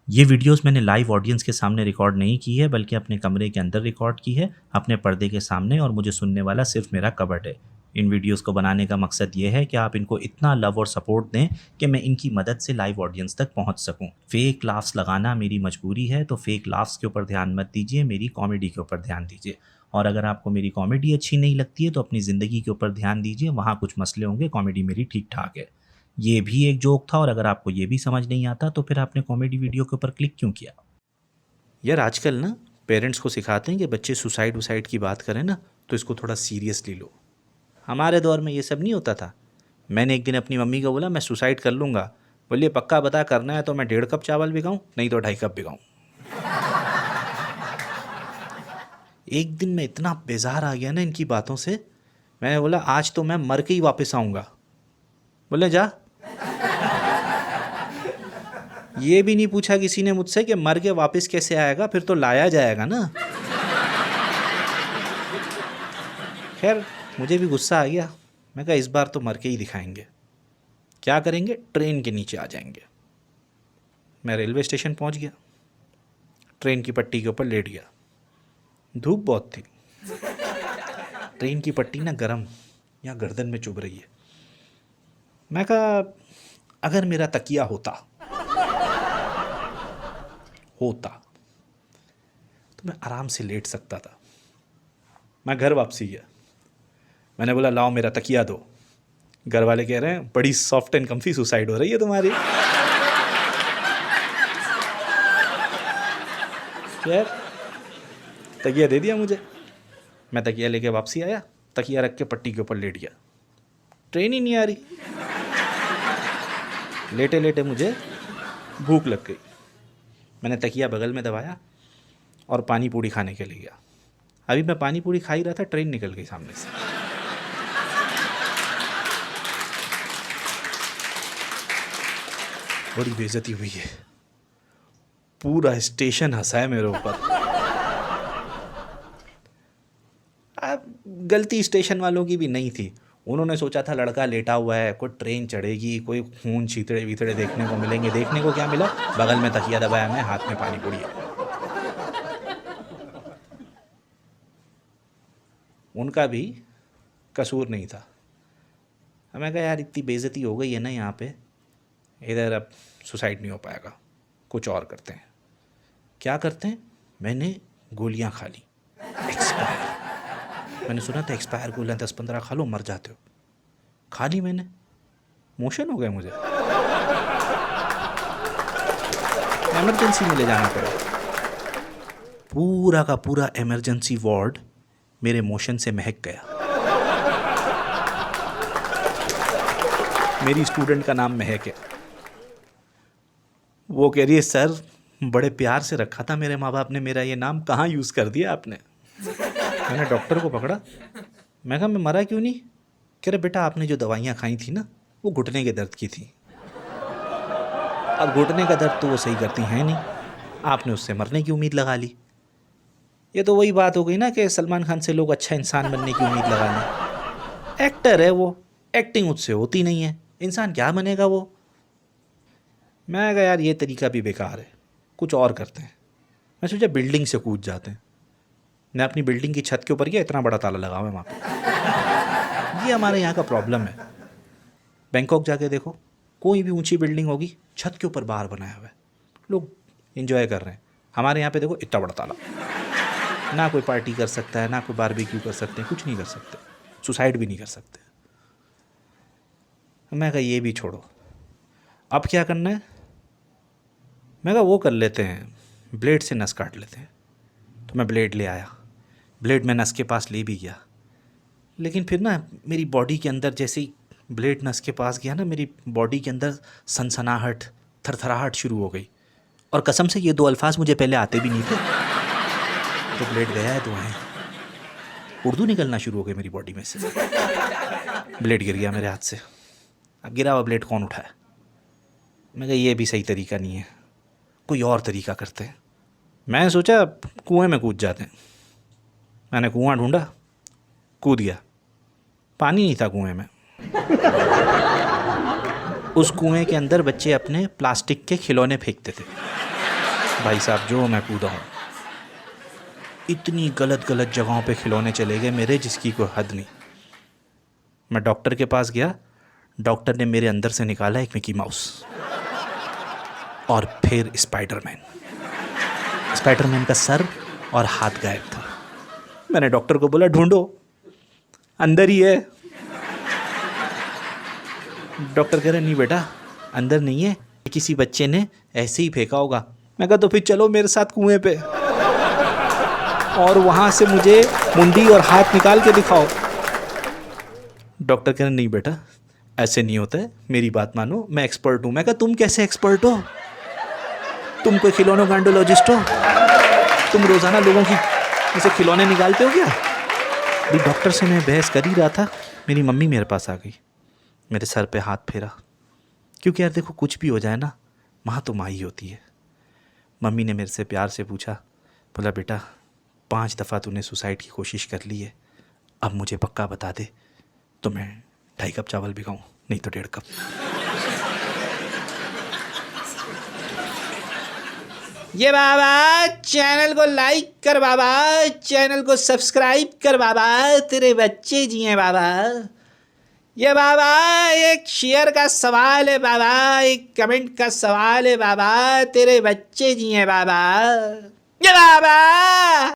ये वीडियोस मैंने live audience के सामने रिकॉर्ड नहीं की है, बल्कि अपने कमरे के अंदर रिकॉर्ड की है, अपने पर्दे के सामने, और मुझे सुनने वाला सिर्फ मेरा कबर्ड है। इन वीडियोस को बनाने का मकसद ये है कि आप इनको इतना लव और सपोर्ट दें कि मैं इनकी मदद से लाइव ऑडियंस तक पहुंच सकूं। फेक लाफ्स लगाना मेरी मजबूरी है, तो फेक लाफ्स के ऊपर ध्यान मत दीजिए, मेरी कॉमेडी के ऊपर ध्यान दीजिए। और अगर आपको मेरी कॉमेडी अच्छी नहीं लगती है तो अपनी ज़िंदगी के ऊपर ध्यान दीजिए, वहाँ कुछ मसले होंगे, कॉमेडी मेरी ठीक ठाक है। ये भी एक जोक था, और अगर आपको ये भी समझ नहीं आता तो फिर आपने कॉमेडी वीडियो के ऊपर क्लिक क्यों किया? यार आजकल ना पेरेंट्स को सिखाते हैं कि बच्चे सुसाइड वुसाइड की बात करें ना तो इसको थोड़ा सीरियसली लो। हमारे दौर में ये सब नहीं होता था। मैंने एक दिन अपनी मम्मी को बोला मैं सुसाइड कर लूँगा। बोलिए पक्का बता करना है तो मैं 1.5 कप चावल भिगाऊँ, नहीं तो 2.5 कप भिगाऊँ। एक दिन मैं इतना बेजार आ गया ना इनकी बातों से, मैंने बोला आज तो मैं मर के ही वापस आऊँगा। बोले जा। ये भी नहीं पूछा किसी ने मुझसे कि मर के वापस कैसे आएगा, फिर तो लाया जाएगा ना। खैर मुझे भी गुस्सा आ गया। मैं कहा इस बार तो मर के ही दिखाएंगे। क्या करेंगे? ट्रेन के नीचे आ जाएंगे। मैं रेलवे स्टेशन पहुंच गया, ट्रेन की पट्टी के ऊपर लेट गया। धूप बहुत थी, ट्रेन की पट्टी ना गरम या गर्दन में चुभ रही है। मैं कहा अगर मेरा तकिया होता तो मैं आराम से लेट सकता था। मैं घर वापसी गया, मैंने बोला लाओ मेरा तकिया दो। घर वाले कह रहे हैं बड़ी सॉफ्ट एंड कम्फी सुसाइड हो रही है तुम्हारी। यार तकिया दे दिया मुझे। मैं तकिया लेके वापसी आया, तकिया रख के पट्टी के ऊपर लेट गया। ट्रेन ही नहीं आ रही। लेटे लेटे मुझे भूख लग गई। मैंने तकिया बगल में दबाया और पानी पूड़ी खाने के लिए गया। अभी मैं पानी पूड़ी खा ही रहा था, ट्रेन निकल गई सामने से। बड़ी बेइज्जती हुई है, पूरा स्टेशन हंसा है मेरे ऊपर। अब गलती स्टेशन वालों की भी नहीं थी। उन्होंने सोचा था लड़का लेटा हुआ है, कोई ट्रेन चढ़ेगी, कोई खून छीतड़े वीतड़े देखने को मिलेंगे। देखने को क्या मिला? बगल में तकिया दबाया मैं, हाथ में पानी पूड़ी है। उनका भी कसूर नहीं था। हमें कहा यार इतनी बेइज्जती हो गई है ना यहाँ पे, इधर अब सुसाइड नहीं हो पाएगा, कुछ और करते हैं। क्या करते हैं? मैंने गोलियाँ खा ली एक्सपायर। मैंने सुना था एक्सपायर गोलियाँ 10-15 खा लो मर जाते हो। खा ली मैंने, मोशन हो गया मुझे, इमरजेंसी में ले जाना पड़ा। पूरा का पूरा इमरजेंसी वार्ड मेरे मोशन से महक गया। मेरी स्टूडेंट का नाम महक है। वो कह रही है सर बड़े प्यार से रखा था मेरे माँ बाप ने मेरा ये नाम, कहाँ यूज़ कर दिया आपने। मैंने डॉक्टर को पकड़ा, मैं कहा मैं मरा क्यों नहीं? कह रहे बेटा आपने जो दवाइयाँ खाई थी ना वो घुटने के दर्द की थी। अब घुटने का दर्द तो वो सही करती हैं नहीं, आपने उससे मरने की उम्मीद लगा ली। ये तो वही बात हो गई ना कि सलमान खान से लोग अच्छा इंसान बनने की उम्मीद लगा लें। एक्टर है वो, एक्टिंग उससे होती नहीं है, इंसान क्या बनेगा वो। मैं कहा यार ये तरीका भी बेकार है, कुछ और करते हैं। मैं सोचा बिल्डिंग से कूद जाते हैं। मैं अपनी बिल्डिंग की छत के ऊपर गया, इतना बड़ा ताला लगा हुआ है वहाँ पे। ये हमारे यहाँ का प्रॉब्लम है। बैंकॉक जाके देखो, कोई भी ऊंची बिल्डिंग होगी छत के ऊपर बार बनाया हुआ है, लोग एंजॉय कर रहे हैं। हमारे यहाँ पे देखो इतना बड़ा ताला, ना कोई पार्टी कर सकता है, ना कोई बारबेक्यू कर सकते हैं, कुछ नहीं कर सकते, सुसाइड भी नहीं कर सकते। मैं कहा ये भी छोड़ो, अब क्या करना है? मैं कहा वो कर लेते हैं, ब्लेड से नस काट लेते हैं। तो मैं ब्लेड ले आया, ब्लेड मैं नस के पास ले भी गया, लेकिन फिर ना मेरी बॉडी के अंदर जैसे ही ब्लेड नस के पास गया ना, मेरी बॉडी के अंदर सनसनाहट, थरथराहट शुरू हो गई। और कसम से ये दो अल्फाज मुझे पहले आते भी नहीं थे। तो ब्लेड गया है, दुआएं, उर्दू निकलना शुरू हो गई मेरी बॉडी में से। ब्लेड गिर गया मेरे हाथ से। अब गिरा हुआ ब्लेड कौन उठाए? मैं कहा ये भी सही तरीका नहीं है, कोई और तरीका करते हैं। मैं सोचा कुएं में कूद जाते हैं। मैंने कुआं ढूंढा, कूद गया। पानी नहीं था कुएं में। उस कुएं के अंदर बच्चे अपने प्लास्टिक के खिलौने फेंकते थे। भाई साहब जो मैं कूदा हूँ, इतनी गलत गलत जगहों पे खिलौने चले गए मेरे जिसकी कोई हद नहीं। मैं डॉक्टर के पास गया, डॉक्टर ने मेरे अंदर से निकाला एक मिकी माउस और फिर स्पाइडरमैन। स्पाइडरमैन का सर और हाथ गायब था। मैंने डॉक्टर को बोला ढूंढो, अंदर ही है। डॉक्टर कह रहे नहीं बेटा अंदर नहीं है, किसी बच्चे ने ऐसे ही फेंका होगा। मैं कहा तो फिर चलो मेरे साथ कुएं पे और वहाँ से मुझे मुंडी और हाथ निकाल के दिखाओ। डॉक्टर कह रहे नहीं बेटा ऐसे नहीं होता है, मेरी बात मानो, मैं एक्सपर्ट हूँ। मैं कहा तुम कैसे एक्सपर्ट हो, तुम कोई खिलौनों गांडोलॉजिस्ट हो, तुम रोज़ाना लोगों की जैसे खिलौने निकालते हो क्या? अभी डॉक्टर से मैं बहस कर ही रहा था, मेरी मम्मी मेरे पास आ गई, मेरे सर पे हाथ फेरा। क्योंकि यार देखो कुछ भी हो जाए ना, माँ तो माँ ही होती है। मम्मी ने मेरे से प्यार से पूछा, बोला बेटा 5 दफ़ा तूने सुसाइड की कोशिश कर ली है, अब मुझे पक्का बता दे तो मैं 2.5 कप चावल भी खाऊं, नहीं तो 1.5 कप। ये बाबा चैनल को लाइक कर बाबा, चैनल को सब्सक्राइब कर बाबा, तेरे बच्चे जिए बाबा। ये बाबा एक शेयर का सवाल है बाबा, एक कमेंट का सवाल है बाबा, तेरे बच्चे जिए बाबा। ये बाबा।